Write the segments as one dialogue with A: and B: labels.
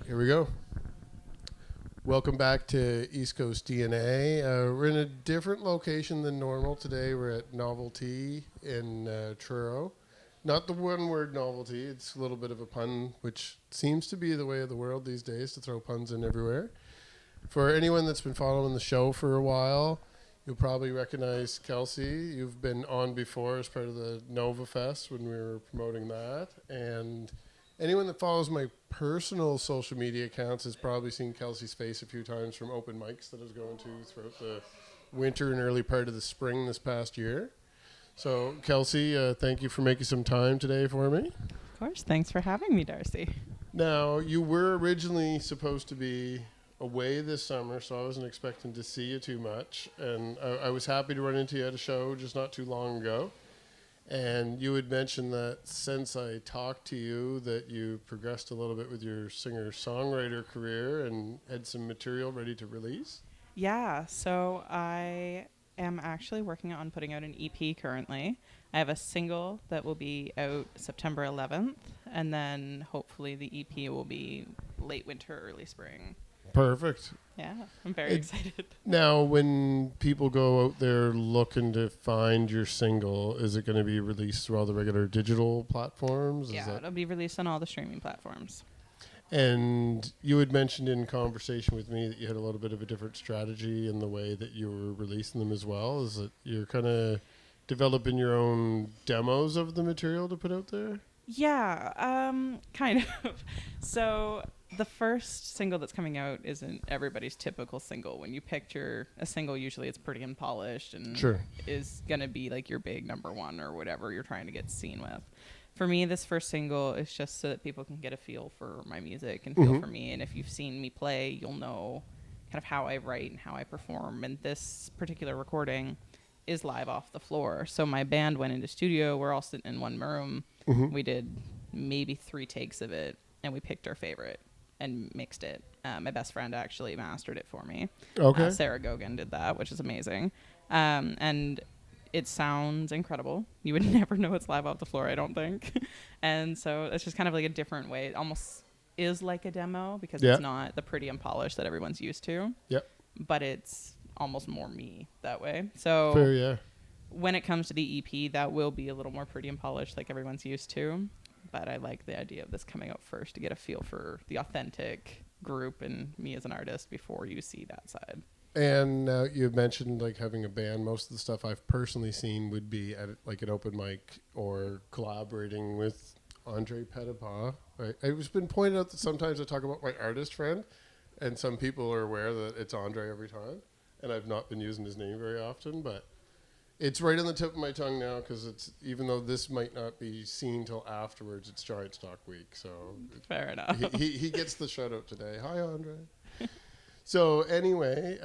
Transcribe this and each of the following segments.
A: Here we go. Welcome back to East Coast DNA. We're in a different location than normal today. We're at Novelty in Truro. Not the one-word novelty. It's a little bit of a pun, which seems to be the way of the world these days, to throw puns in everywhere. For anyone that's been following the show for a while, you'll probably recognize Kelsey. You've been on before as part of the Nova Fest when we were promoting that. And anyone that follows my personal social media accounts has probably seen Kelsey's face a few times from open mics that I was going to throughout the winter and early part of the spring this past year. So, Kelsey, thank you for making some time today for me.
B: Of course. Thanks for having me, Darcy.
A: Now, you were originally supposed to be away this summer, so I wasn't expecting to see you too much. And I was happy to run into you at a show just not too long ago. And you had mentioned that since I talked to you that you progressed a little bit with your singer-songwriter career and had some material ready to release.
B: Yeah, so I am actually working on putting out an EP currently. I have a single that will be out September 11th, and then hopefully the EP will be late winter, early spring.
A: Perfect.
B: Yeah, I'm very excited.
A: Now, when people go out there looking to find your single, is it going to be released through all the regular digital platforms?
B: Yeah, it'll be released on all the streaming platforms.
A: And you had mentioned in conversation with me that you had a little bit of a different strategy in the way that you were releasing them as well. Is it you're kind of developing your own demos of the material to put out there?
B: Yeah, kind of. So the first single that's coming out isn't everybody's typical single. When you picture a single, usually it's pretty unpolished and is going to be like your big number one or whatever you're trying to get seen with. For me, this first single is just so that people can get a feel for my music and feel for me. And if you've seen me play, you'll know kind of how I write and how I perform. And this particular recording is live off the floor. So my band went into studio. We're all sitting in one room. We did maybe 3 takes of it, and we picked our favorite and mixed it. My best friend actually mastered it for me.
A: Okay.
B: Sarah Gogan did that, which is amazing. And it sounds incredible. You would never know it's live off the floor, I don't think. And so it's just kind of like a different way. It almost is like a demo because it's not the pretty unpolished that everyone's used to. Yep. But it's almost more me that way. So
A: fair, yeah.
B: When it comes to the EP, that will be a little more pretty and polished like everyone's used to. But I like the idea of this coming out first to get a feel for the authentic group and me as an artist before you see that side.
A: And you mentioned like having a band. Most of the stuff I've personally seen would be at like an open mic or collaborating with Andre Petitpas. Right? It's been pointed out that sometimes I talk about my artist friend, and some people are aware that it's Andre every time. And I've not been using his name very often, but it's right on the tip of my tongue now because it's, even though this might not be seen till afterwards, it's Giant Stock Week. So
B: fair enough.
A: He gets the shout out today. Hi, Andre. So anyway,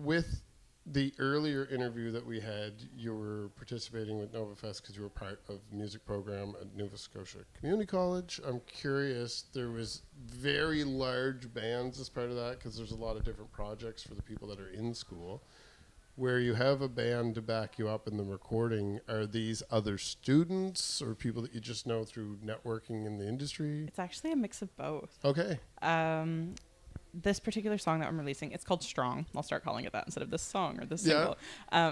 A: with the earlier interview that we had, you were participating with Nova Fest because you were part of the music program at Nova Scotia Community College. I'm curious, there was very large bands as part of that because there's a lot of different projects for the people that are in school. Where you have a band to back you up in the recording, are these other students or people that you just know through networking in the industry?
B: It's actually a mix of both.
A: Okay.
B: This particular song that I'm releasing, it's called Strong. I'll start calling it that instead of this song or this single.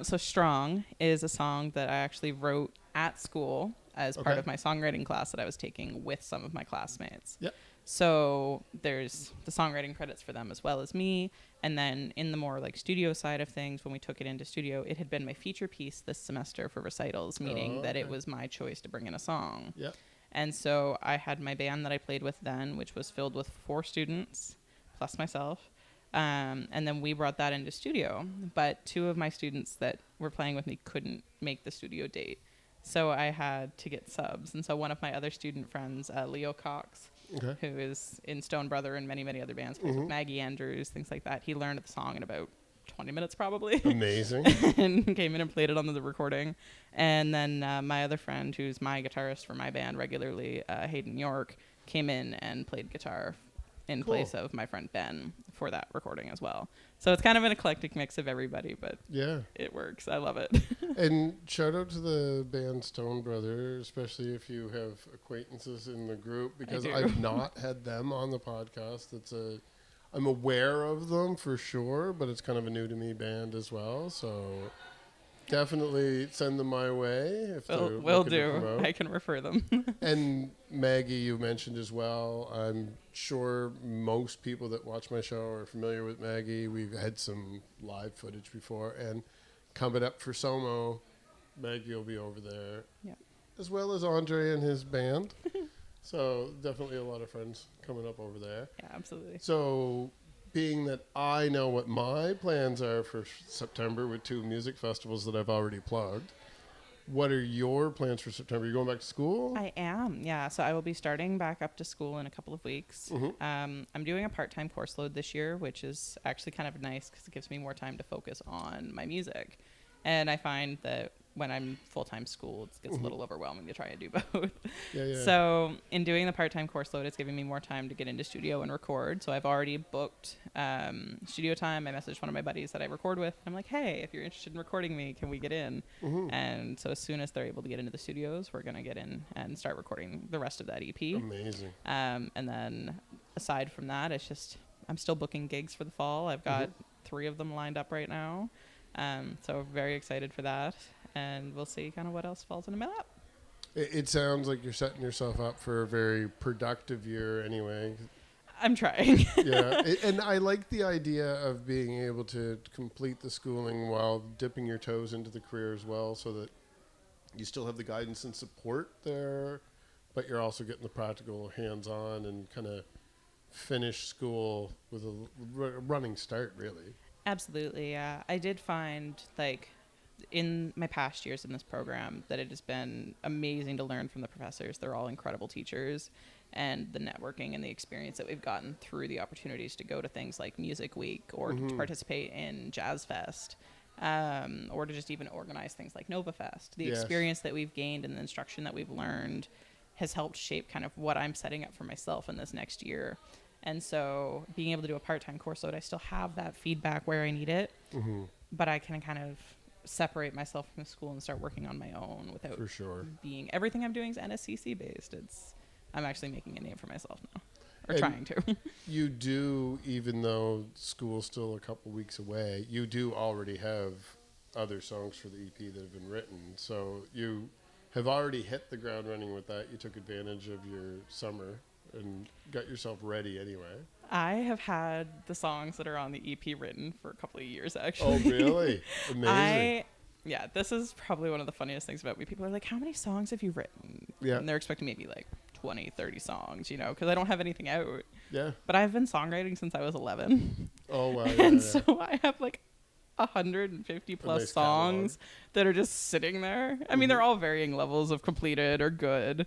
B: So Strong is a song that I actually wrote at school as part of my songwriting class that I was taking with some of my classmates. Yep. So there's the songwriting credits for them as well as me. And then in the more like studio side of things, when we took it into studio, it had been my feature piece this semester for recitals, meaning that it was my choice to bring in a song. Yep. And so I had my band that I played with then, which was filled with 4 students plus myself. And then we brought that into studio. But 2 of my students that were playing with me couldn't make the studio date. So I had to get subs. And so one of my other student friends, Leo Cox, who is in Stone Brother and many, many other bands, plays with Maggie Andrews, things like that. He learned the song in about 20 minutes probably.
A: Amazing.
B: And came in and played it on the recording. And then my other friend, who's my guitarist for my band regularly, Hayden York, came in and played guitar in place of my friend Ben for that recording as well. So it's kind of an eclectic mix of everybody, but it works. I love it.
A: And shout out to the band Stone Brother, especially if you have acquaintances in the group, because I've not had them on the podcast. I'm aware of them for sure, but it's kind of a new to me band as well. So definitely send them my way if they're
B: will
A: looking to
B: do.
A: promote.
B: I can refer them.
A: And Maggie, you mentioned as well. I'm sure most people that watch my show are familiar with Maggie. We've had some live footage before, and coming up for Somo, Maggie will be over there, as well as Andre and his band. So definitely a lot of friends coming up over there.
B: Yeah, absolutely.
A: So being that I know what my plans are for September with 2 music festivals that I've already plugged, what are your plans for September? Are you going back to school?
B: I am, yeah. So I will be starting back up to school in a couple of weeks.
A: Mm-hmm.
B: I'm doing a part-time course load this year, which is actually kind of nice because it gives me more time to focus on my music. And I find that when I'm full-time school, it gets a little overwhelming to try and do both. So in doing the part-time course load, it's giving me more time to get into studio and record. So I've already booked studio time. I messaged one of my buddies that I record with. I'm like, hey, if you're interested in recording me, can we get in? And so as soon as they're able to get into the studios, we're going to get in and start recording the rest of that EP.
A: Amazing.
B: And then aside from that, it's just I'm still booking gigs for the fall. I've got 3 of them lined up right now. So very excited for that. And we'll see kind of what else falls into my lap.
A: It sounds like you're setting yourself up for a very productive year anyway.
B: I'm trying.
A: And I like the idea of being able to complete the schooling while dipping your toes into the career as well, so that you still have the guidance and support there, but you're also getting the practical hands-on and kind of finish school with a running start, really.
B: Absolutely, yeah. I did find, like, in my past years in this program that it has been amazing to learn from the professors. They're all incredible teachers, and the networking and the experience that we've gotten through the opportunities to go to things like Music Week or to participate in Jazz Fest, or to just even organize things like Nova Fest. The experience that we've gained and the instruction that we've learned has helped shape kind of what I'm setting up for myself in this next year. And so being able to do a part-time course load, I still have that feedback where I need it, but I can kind of separate myself from the school and start working on my own without being everything I'm doing is NSCC based. I'm actually making a name for myself now, or
A: and
B: trying to.
A: You do, even though school's still a couple weeks away, you do already have other songs for the EP that have been written. So you have already hit the ground running with that. You took advantage of your summer and got yourself ready anyway.
B: I have had the songs that are on the EP written for a couple of years, actually.
A: Oh, really? Amazing.
B: Yeah, this is probably one of the funniest things about me. People are like, how many songs have you written?
A: Yeah.
B: And they're expecting maybe like 20, 30 songs, you know, because I don't have anything out.
A: Yeah.
B: But I've been songwriting since I was 11.
A: Oh, wow.
B: And so I have like 150 plus songs that are just sitting there. I mean, they're all varying levels of completed or good.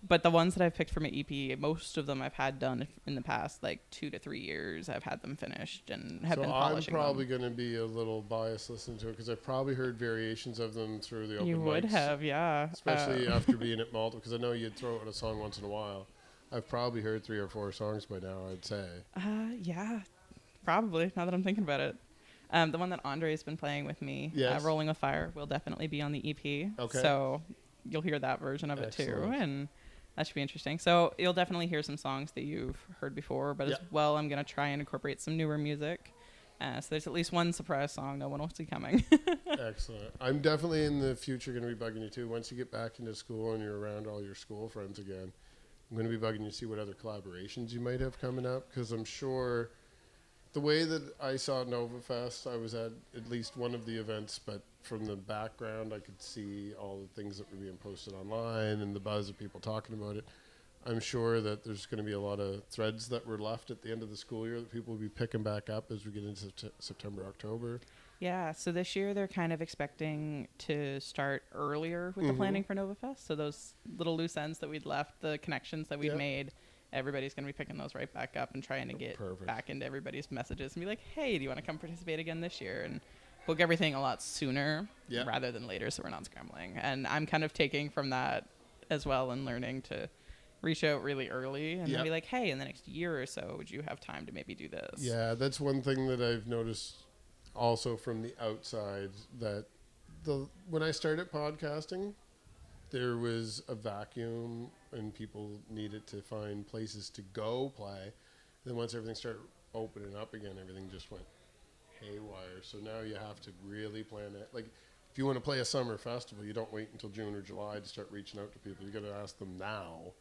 B: But the ones that I've picked from my EP, most of them I've had done in the past like 2 to 3 years. I've had them finished and have been polishing them.
A: I'm probably going to be a little biased listening to it because I've probably heard variations of them through the open mics.
B: You would have, yeah.
A: Especially after being at Malta, because I know you'd throw out a song once in a while. I've probably heard 3 or 4 songs by now, I'd say.
B: Yeah, probably, now that I'm thinking about it. The one that Andre's been playing with me, Rolling with Fire, will definitely be on the EP.
A: Okay.
B: So you'll hear that version of it too. And that should be interesting. So you'll definitely hear some songs that you've heard before, but as well, I'm going to try and incorporate some newer music. So there's at least one surprise song no one will see coming.
A: Excellent. I'm definitely in the future going to be bugging you too. Once you get back into school and you're around all your school friends again, I'm going to be bugging you to see what other collaborations you might have coming up, because I'm sure the way that I saw Nova Fest, I was at least one of the events, but from the background, I could see all the things that were being posted online and the buzz of people talking about it. I'm sure that there's going to be a lot of threads that were left at the end of the school year that people will be picking back up as we get into September, October.
B: Yeah, so this year they're kind of expecting to start earlier with the planning for Nova Fest. So those little loose ends that we'd left, the connections that we'd made, everybody's going to be picking those right back up and trying to get back into everybody's messages and be like, hey, do you want to come participate again this year? And book everything a lot sooner rather than later, so we're not scrambling. And I'm kind of taking from that as well and learning to reach out really early and
A: Yep.
B: then be like, hey, in the next year or so, would you have time to maybe do this?
A: Yeah, that's one thing that I've noticed also from the outside, that when I started podcasting, there was a vacuum and people needed to find places to go play. Then once everything started opening up again, everything just went haywire. So now you have to really plan it. Like, if you want to play a summer festival, you don't wait until June or July to start reaching out to people. You got to ask them now.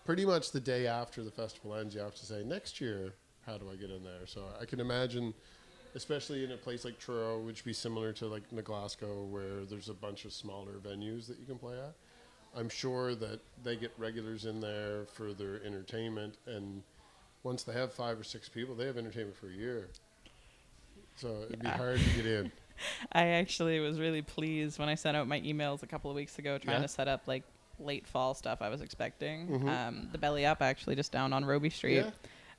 A: Pretty much the day after the festival ends, you have to say, next year, how do I get in there? So I can imagine, especially in a place like Truro, which would be similar to like Glasgow, where there's a bunch of smaller venues that you can play at. I'm sure that they get regulars in there for their entertainment, and once they have 5 or 6 people, they have entertainment for a year. So it'd be hard to get in.
B: I actually was really pleased when I sent out my emails a couple of weeks ago trying to set up like late fall stuff I was expecting.
A: Mm-hmm.
B: The Belly Up, actually, just down on Roby Street,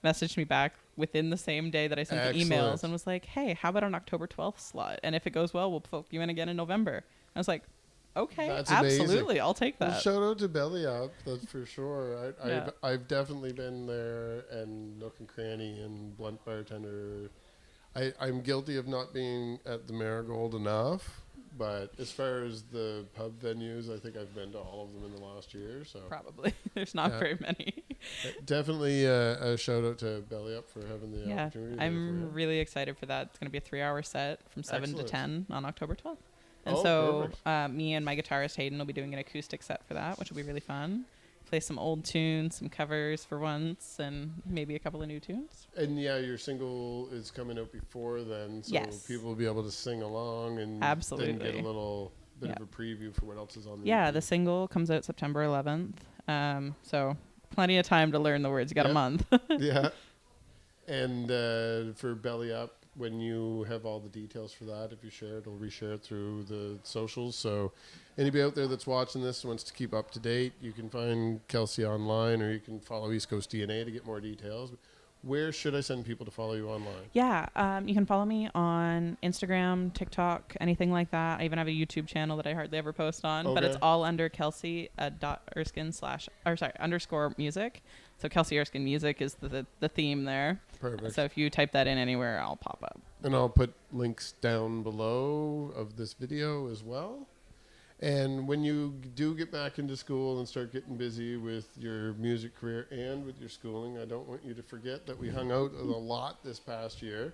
B: messaged me back within the same day that I sent the emails and was like, hey, how about an October 12th slot? And if it goes well, we'll book you in again in November. I was like, okay,
A: that's
B: absolutely,
A: amazing.
B: I'll take that.
A: Well, shout out to Belly Up, that's for sure. I've definitely been there, and Nook and Cranny and Blunt Bartender. I'm guilty of not being at the Marigold enough, but as far as the pub venues, I think I've been to all of them in the last year. So
B: probably there's not very many.
A: Definitely a shout out to Belly Up for having the opportunity.
B: I'm really excited for that. It's going to be a 3-hour set from 7 to 10 on October 12th. And me and my guitarist Hayden will be doing an acoustic set for that, which will be really fun. Play some old tunes, some covers for once, and maybe a couple of new tunes.
A: And your single is coming out before then, so people will be able to sing along and then get a little bit of a preview for what else is on the EP.
B: The single comes out September 11th. So plenty of time to learn the words. You got a month.
A: Yeah. And for Belly Up, when you have all the details for that, if you share it, it'll reshare it through the socials. So anybody out there that's watching this and wants to keep up to date, you can find Kelsey online, or you can follow East Coast DNA to get more details. Where should I send people to follow you online?
B: You can follow me on Instagram, TikTok, anything like that. I even have a YouTube channel that I hardly ever post on, but it's all under Kelsey Erskine _music. So Kelsey Erskine music is the theme there.
A: Perfect.
B: So if you type that in anywhere, I'll pop up.
A: And I'll put links down below of this video as well. And when you do get back into school and start getting busy with your music career and with your schooling, I don't want you to forget that we hung out a lot this past year.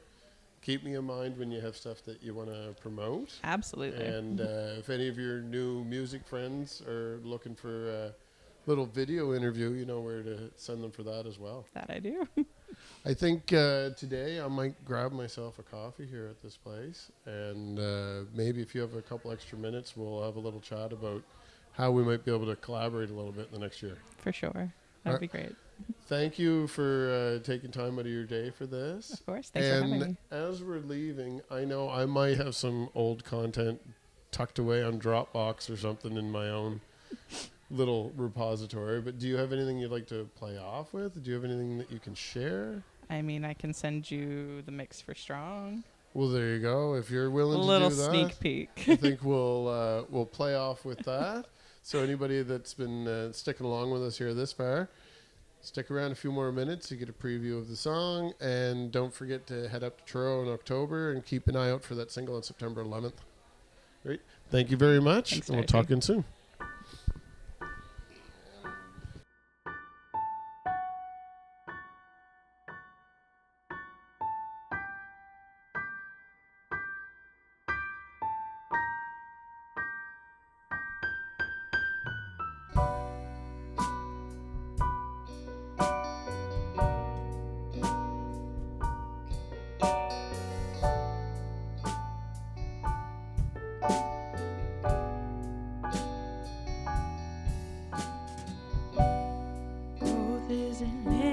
A: Keep me in mind when you have stuff that you want to promote.
B: Absolutely.
A: And if any of your new music friends are looking for a little video interview, you know where to send them for that as well.
B: That I do.
A: I think today I might grab myself a coffee here at this place, and maybe if you have a couple extra minutes, we'll have a little chat about how we might be able to collaborate a little bit in the next year.
B: For sure. That would be great.
A: Thank you for taking time out of your day for this.
B: Of course. Thanks for having me.
A: As we're leaving, I know I might have some old content tucked away on Dropbox or something in my own little repository, but do you have anything you'd like to play off with? Do you have anything that you can share? I
B: mean, I can send you the mix for Strong.
A: Well, there you go. If you're willing to do that,
B: a little sneak peek.
A: I think we'll play off with that. So anybody that's been sticking along with us here this far, stick around a few more minutes to get a preview of the song, and don't forget to head up to Truro in October and keep an eye out for that single on September 11th. Great. Thank you very much.
B: Thanks,
A: and we'll talk again soon.
C: Isn't it?